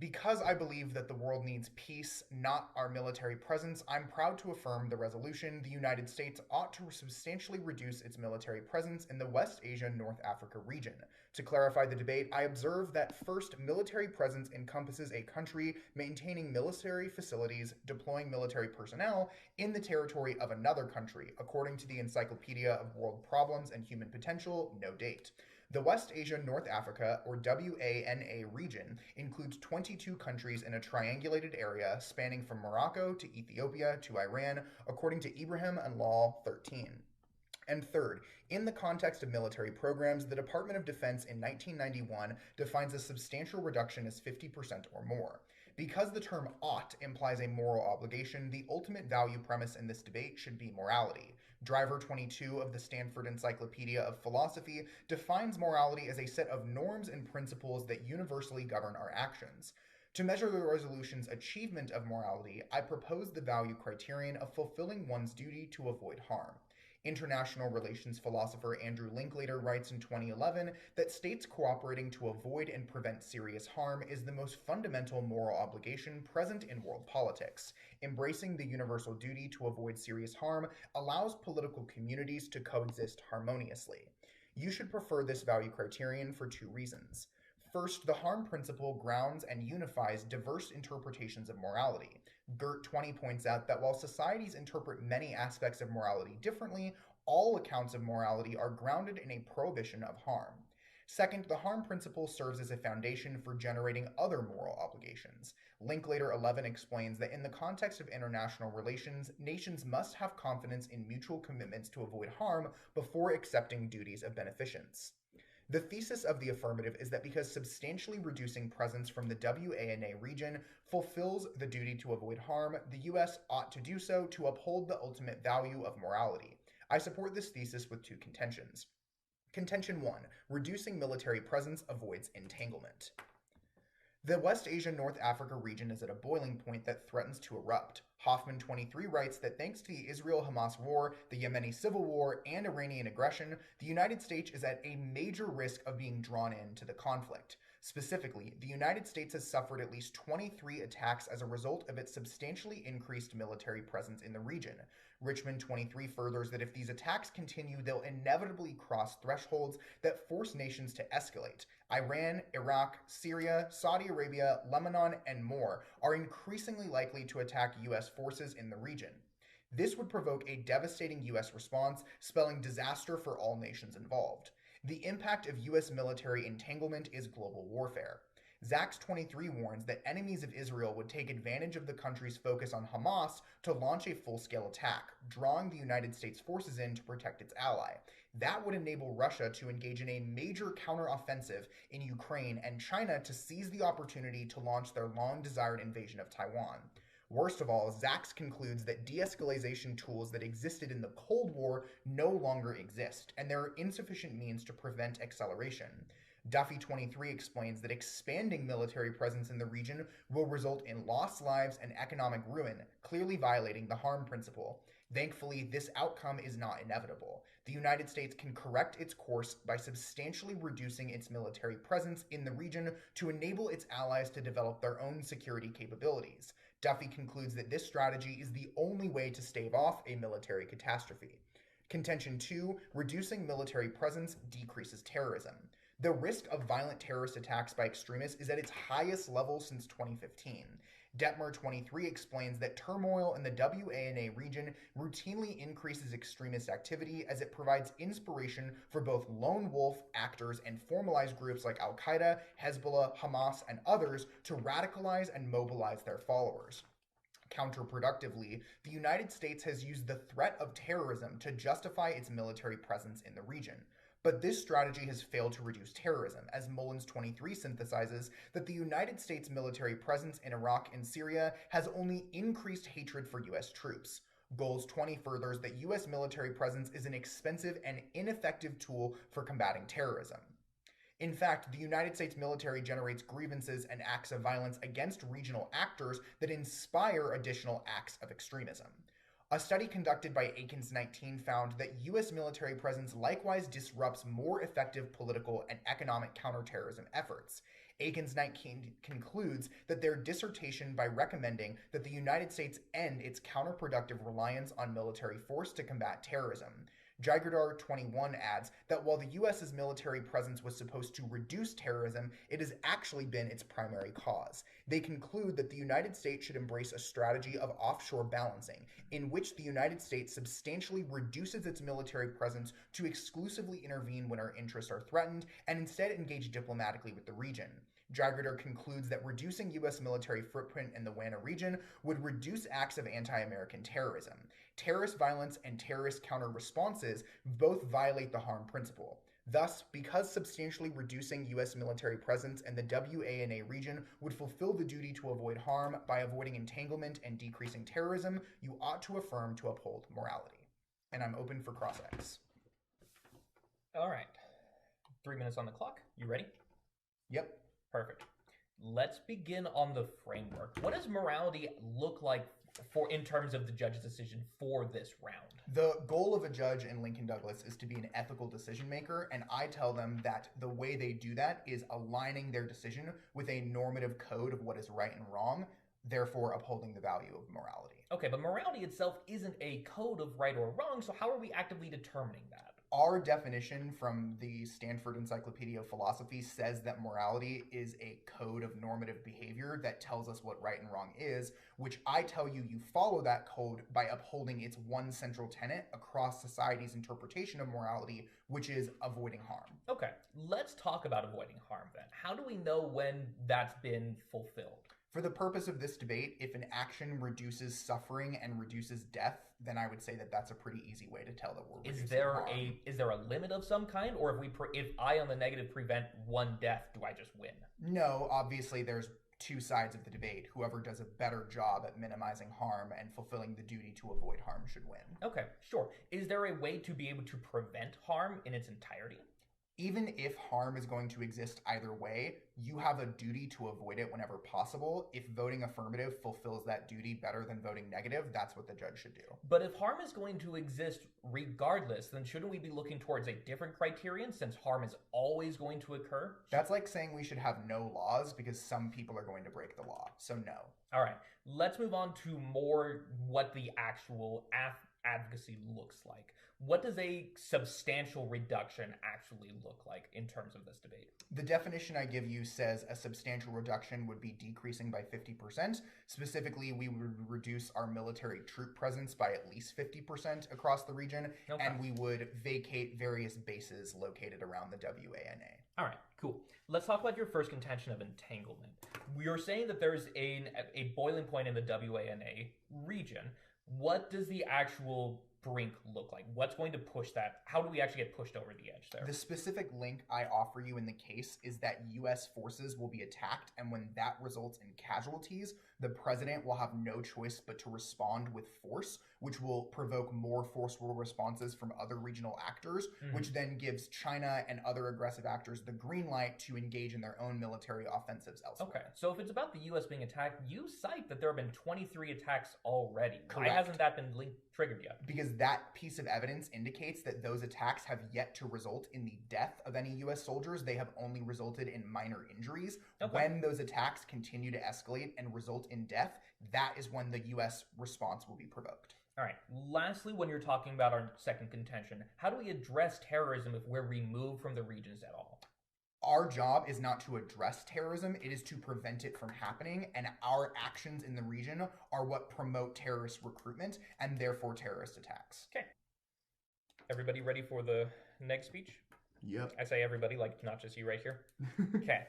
Because I believe that the world needs peace, not our military presence, I'm proud to affirm the resolution the United States ought to substantially reduce its military presence in the West Asia North Africa region. To clarify the debate, I observe that first, military presence encompasses a country maintaining military facilities, deploying military personnel in the territory of another country, according to the Encyclopedia of World Problems and Human Potential, no date. The West Asia North Africa, or WANA region, includes 22 countries in a triangulated area spanning from Morocco to Ethiopia to Iran, according to Ibrahim and Law 13. And third, in the context of military programs, the Department of Defense in 1991 defines a substantial reduction as 50% or more. Because the term ought implies a moral obligation, the ultimate value premise in this debate should be morality. Driver 22 of the Stanford Encyclopedia of Philosophy defines morality as a set of norms and principles that universally govern our actions. To measure the resolution's achievement of morality, I propose the value criterion of fulfilling one's duty to avoid harm. International relations philosopher Andrew Linklater writes in 2011 that states cooperating to avoid and prevent serious harm is the most fundamental moral obligation present in world politics. Embracing the universal duty to avoid serious harm allows political communities to coexist harmoniously. You should prefer this value criterion for two reasons. First, the harm principle grounds and unifies diverse interpretations of morality. Gert 20 points out that while societies interpret many aspects of morality differently, all accounts of morality are grounded in a prohibition of harm. Second, the harm principle serves as a foundation for generating other moral obligations. Linklater 11 explains that in the context of international relations, nations must have confidence in mutual commitments to avoid harm before accepting duties of beneficence. The thesis of the affirmative is that because substantially reducing presence from the WANA region fulfills the duty to avoid harm, the U.S. ought to do so to uphold the ultimate value of morality. I support this thesis with two contentions. Contention 1. Reducing military presence avoids entanglement. The West Asia North Africa region is at a boiling point that threatens to erupt. Hoffman 23 writes that thanks to the Israel-Hamas war, the Yemeni civil war, and Iranian aggression, the United States is at a major risk of being drawn into the conflict. Specifically, the United States has suffered at least 23 attacks as a result of its substantially increased military presence in the region. Richmond 23 furthers that if these attacks continue, they'll inevitably cross thresholds that force nations to escalate. Iran, Iraq, Syria, Saudi Arabia, Lebanon, and more are increasingly likely to attack U.S. forces in the region. This would provoke a devastating U.S. response, spelling disaster for all nations involved. The impact of U.S. military entanglement is global warfare. Zax 23 warns that enemies of Israel would take advantage of the country's focus on Hamas to launch a full-scale attack, drawing the United States forces in to protect its ally. That would enable Russia to engage in a major counteroffensive in Ukraine and China to seize the opportunity to launch their long-desired invasion of Taiwan. Worst of all, Zax concludes that de-escalation tools that existed in the Cold War no longer exist, and there are insufficient means to prevent acceleration. Duffy 23 explains that expanding military presence in the region will result in lost lives and economic ruin, clearly violating the harm principle. Thankfully, this outcome is not inevitable. The United States can correct its course by substantially reducing its military presence in the region to enable its allies to develop their own security capabilities. Duffy concludes that this strategy is the only way to stave off a military catastrophe. Contention 2, reducing military presence decreases terrorism. The risk of violent terrorist attacks by extremists is at its highest level since 2015. Detmer 23 explains that turmoil in the WANA region routinely increases extremist activity as it provides inspiration for both lone wolf actors and formalized groups like Al-Qaeda, Hezbollah, Hamas, and others to radicalize and mobilize their followers. Counterproductively, the United States has used the threat of terrorism to justify its military presence in the region. But this strategy has failed to reduce terrorism, as Mullins 23 synthesizes that the United States military presence in Iraq and Syria has only increased hatred for U.S. troops. Goals 20 furthers that U.S. military presence is an expensive and ineffective tool for combating terrorism. In fact, the United States military generates grievances and acts of violence against regional actors that inspire additional acts of extremism. A study conducted by Akins 19 found that U.S. military presence likewise disrupts more effective political and economic counterterrorism efforts. Akins-Knight concludes that their dissertation by recommending that the United States end its counterproductive reliance on military force to combat terrorism. Jigardar 21 adds that while the U.S.'s military presence was supposed to reduce terrorism, it has actually been its primary cause. They conclude that the United States should embrace a strategy of offshore balancing, in which the United States substantially reduces its military presence to exclusively intervene when our interests are threatened, and instead engage diplomatically with the region. Jigardar concludes that reducing U.S. military footprint in the WANA region would reduce acts of anti-American terrorism. Terrorist violence and terrorist counter-responses both violate the harm principle. Thus, because substantially reducing U.S. military presence in the WANA region would fulfill the duty to avoid harm by avoiding entanglement and decreasing terrorism, you ought to affirm to uphold morality. And I'm open for cross-ex. All right. 3 minutes on the clock. You ready? Yep. Perfect. Let's begin on the framework. What does morality look like in terms of the judge's decision for this round? The goal of a judge in Lincoln Douglas is to be an ethical decision maker, and I tell them that the way they do that is aligning their decision with a normative code of what is right and wrong, therefore upholding the value of morality. Okay, but morality itself isn't a code of right or wrong, so how are we actively determining that? Our definition from the Stanford Encyclopedia of Philosophy says that morality is a code of normative behavior that tells us what right and wrong is, which I tell you, you follow that code by upholding its one central tenet across society's interpretation of morality, which is avoiding harm. Okay, let's talk about avoiding harm then. How do we know when that's been fulfilled? For the purpose of this debate, if an action reduces suffering and reduces death, then I would say that that's a pretty easy way to tell that we're reducing harm. Is there a limit of some kind, or if I on the negative prevent one death, do I just win? No, obviously there's two sides of the debate. Whoever does a better job at minimizing harm and fulfilling the duty to avoid harm should win. Okay, sure. Is there a way to be able to prevent harm in its entirety? Even if harm is going to exist either way, you have a duty to avoid it whenever possible. If voting affirmative fulfills that duty better than voting negative, that's what the judge should do. But if harm is going to exist regardless, then shouldn't we be looking towards a different criterion since harm is always going to occur? That's like saying we should have no laws because some people are going to break the law. So no. All right, let's move on to more what the actual advocacy looks like. What does a substantial reduction actually look like in terms of this debate? The definition I give you says a substantial reduction would be decreasing by 50%. Specifically, we would reduce our military troop presence by at least 50% across the region, okay. And we would vacate various bases located around the WANA. All right, cool. Let's talk about your first contention of entanglement. You're saying that there's a boiling point in the WANA region. What does the actual brink look like? What's going to push that? How do we actually get pushed over the edge there? The specific link I offer you in the case is that U.S. forces will be attacked, and when that results in casualties, the president will have no choice but to respond with force, which will provoke more forceful responses from other regional actors, which then gives China and other aggressive actors the green light to engage in their own military offensives elsewhere. Okay, so if it's about the U.S. being attacked, you cite that there have been 23 attacks already. Correct. Why hasn't that been triggered yet? Because that piece of evidence indicates that those attacks have yet to result in the death of any U.S. soldiers. They have only resulted in minor injuries. Okay. When those attacks continue to escalate and result in death, that is when the U.S. response will be provoked. All right. Lastly, when you're talking about our second contention, how do we address terrorism if we're removed from the regions at all? Our job is not to address terrorism, it is to prevent it from happening, and our actions in the region are what promote terrorist recruitment and therefore terrorist attacks. Okay. Everybody ready for the next speech? Yep. I say everybody, like not just you right here. Okay.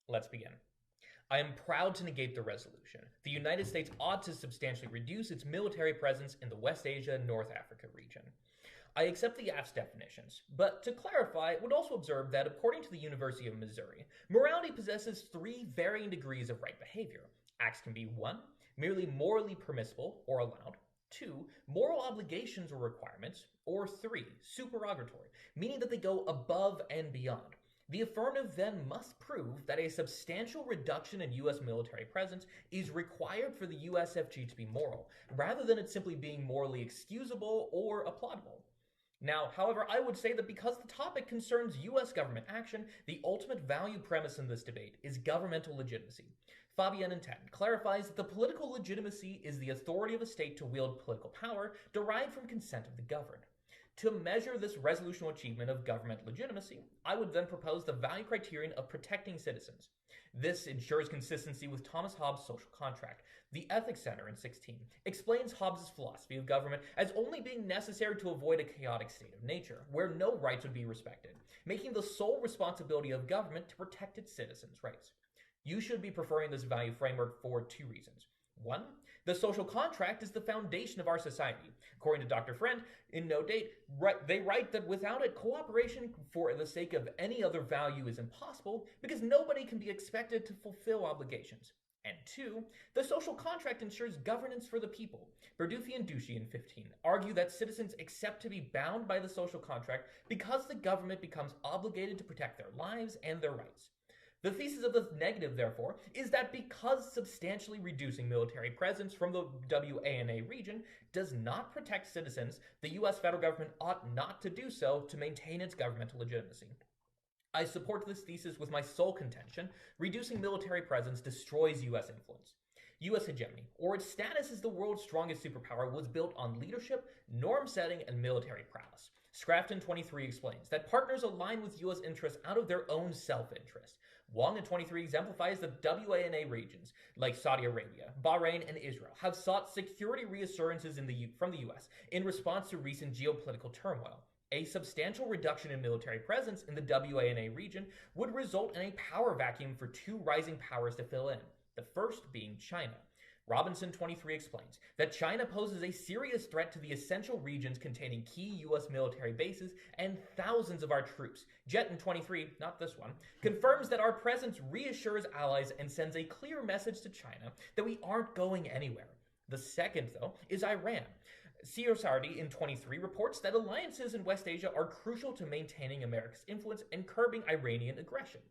Let's begin. I am proud to negate the resolution. The United States ought to substantially reduce its military presence in the West Asia, North Africa region. I accept the AF's definitions, but to clarify, would also observe that according to the University of Missouri, morality possesses 3 varying degrees of right behavior. Acts can be 1, merely morally permissible or allowed, 2, moral obligations or requirements, or 3, supererogatory, meaning that they go above and beyond. The affirmative then must prove that a substantial reduction in U.S. military presence is required for the USFG to be moral, rather than it simply being morally excusable or applaudable. Now, however, I would say that because the topic concerns US government action, the ultimate value premise in this debate is governmental legitimacy. Fabienne in 10 clarifies that the political legitimacy is the authority of a state to wield political power derived from consent of the governed. To measure this resolutional achievement of government legitimacy, I would then propose the value criterion of protecting citizens. This ensures consistency with Thomas Hobbes' social contract. The Ethics Center in 16 explains Hobbes' philosophy of government as only being necessary to avoid a chaotic state of nature, where no rights would be respected, making the sole responsibility of government to protect its citizens' rights. You should be preferring this value framework for two reasons. One, the social contract is the foundation of our society. According to Dr. Friend, in No Date, they write that without it, cooperation for the sake of any other value is impossible because nobody can be expected to fulfill obligations. And two, the social contract ensures governance for the people. Berduffi and Duchy in 15 argue that citizens accept to be bound by the social contract because the government becomes obligated to protect their lives and their rights. The thesis of the negative, therefore, is that because substantially reducing military presence from the WANA region does not protect citizens, the US federal government ought not to do so to maintain its governmental legitimacy. I support this thesis with my sole contention: reducing military presence destroys US influence. US hegemony, or its status as the world's strongest superpower, was built on leadership, norm setting, and military prowess. Scrafton 23 explains that partners align with US interests out of their own self-interest. Wong in 23 exemplifies that WANA regions like Saudi Arabia, Bahrain, and Israel have sought security reassurances from the US in response to recent geopolitical turmoil. A substantial reduction in military presence in the WANA region would result in a power vacuum for two rising powers to fill in, the first being China. Robinson 23 explains that China poses a serious threat to the essential regions containing key US military bases and thousands of our troops. Jett in 23, not this one, confirms that our presence reassures allies and sends a clear message to China that we aren't going anywhere. The second, though, is Iran. Sardi in 23 reports that alliances in West Asia are crucial to maintaining America's influence and curbing Iranian aggression.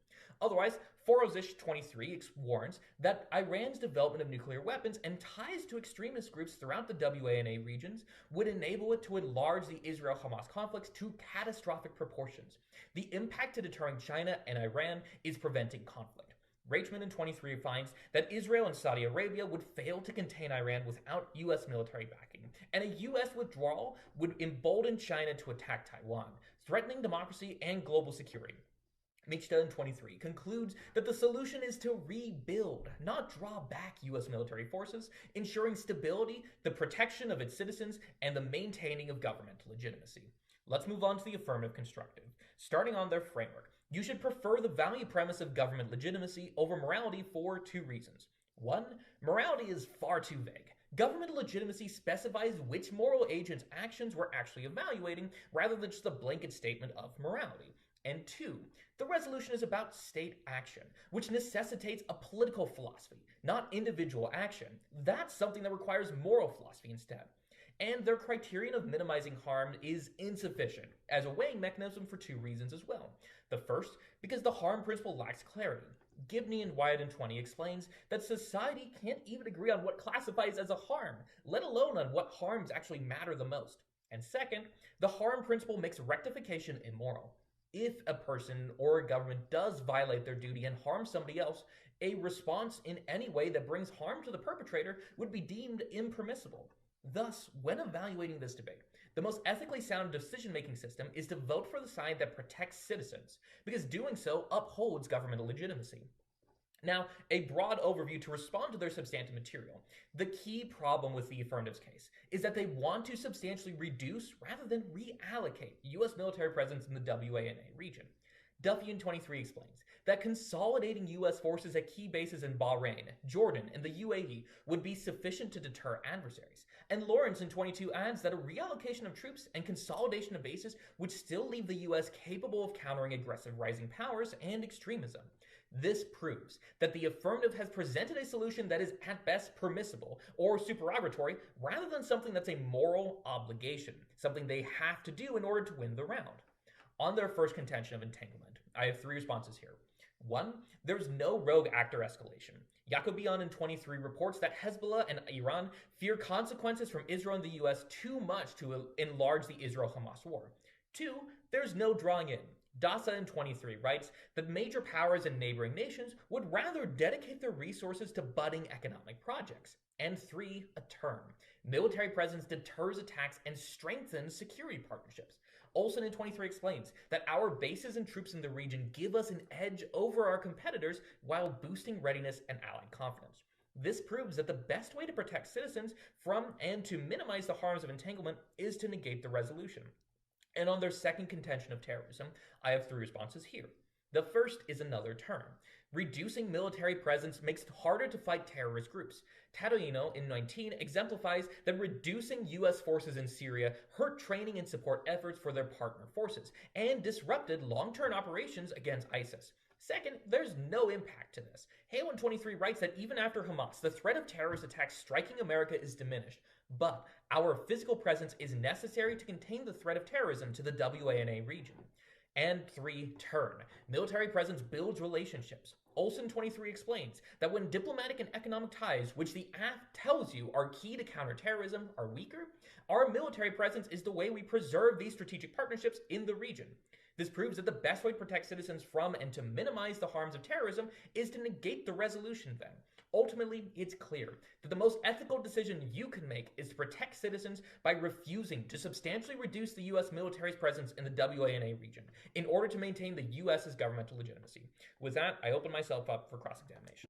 Otherwise, Forozish 23 warns that Iran's development of nuclear weapons and ties to extremist groups throughout the WANA regions would enable it to enlarge the Israel-Hamas conflicts to catastrophic proportions. The impact to deterring China and Iran is preventing conflict. Rachman in 23 finds that Israel and Saudi Arabia would fail to contain Iran without US military backing, and a US withdrawal would embolden China to attack Taiwan, threatening democracy and global security. Michta in 23 concludes that the solution is to rebuild, not draw back US military forces, ensuring stability, the protection of its citizens, and the maintaining of governmental legitimacy. Let's move on to the affirmative constructive. Starting on their framework, you should prefer the value premise of government legitimacy over morality for two reasons. One, morality is far too vague. Government legitimacy specifies which moral agents' actions we're actually evaluating rather than just a blanket statement of morality. And two, the resolution is about state action, which necessitates a political philosophy, not individual action. That's something that requires moral philosophy instead. And their criterion of minimizing harm is insufficient as a weighing mechanism for two reasons as well. The first, because the harm principle lacks clarity. Gibney and Wyatt in 20 explains that society can't even agree on what classifies as a harm, let alone on what harms actually matter the most. And second, the harm principle makes rectification immoral. If a person or a government does violate their duty and harm somebody else, a response in any way that brings harm to the perpetrator would be deemed impermissible. Thus, when evaluating this debate, the most ethically sound decision-making system is to vote for the side that protects citizens, because doing so upholds governmental legitimacy. Now, a broad overview to respond to their substantive material. The key problem with the affirmatives case is that they want to substantially reduce rather than reallocate US military presence in the WANA region. Duffy in 23 explains that consolidating US forces at key bases in Bahrain, Jordan, and the UAE would be sufficient to deter adversaries. And Lawrence in 22 adds that a reallocation of troops and consolidation of bases would still leave the US capable of countering aggressive rising powers and extremism. This proves that the affirmative has presented a solution that is at best permissible or supererogatory rather than something that's a moral obligation, something they have to do in order to win the round. On their first contention of entanglement, I have three responses here. 1. There's no rogue actor escalation. Yacobian in 23 reports that Hezbollah and Iran fear consequences from Israel and the US too much to enlarge the Israel-Hamas war. 2. There's no drawing in. Dasa in 23 writes that major powers and neighboring nations would rather dedicate their resources to budding economic projects. And 3. A term. Military presence deters attacks and strengthens security partnerships. Olson in 23 explains that our bases and troops in the region give us an edge over our competitors while boosting readiness and allied confidence. This proves that the best way to protect citizens from and to minimize the harms of entanglement is to negate the resolution. And on their second contention of terrorism, I have 3 responses here. The first is another term. Reducing military presence makes it harder to fight terrorist groups. Tadoino in 19 exemplifies that reducing U.S. forces in Syria hurt training and support efforts for their partner forces and disrupted long-term operations against ISIS. Second, there's no impact to this. Hale in 23 writes that even after Hamas, the threat of terrorist attacks striking America is diminished, but our physical presence is necessary to contain the threat of terrorism to the WANA region. And 3, turn. Military presence builds relationships. Olson 23 explains that when diplomatic and economic ties, which the AF tells you are key to counterterrorism, are weaker, our military presence is the way we preserve these strategic partnerships in the region. This proves that the best way to protect citizens from and to minimize the harms of terrorism is to negate the resolution then. Ultimately, it's clear that the most ethical decision you can make is to protect citizens by refusing to substantially reduce the U.S. military's presence in the WANA region in order to maintain the U.S.'s governmental legitimacy. With that, I open myself up for cross-examination.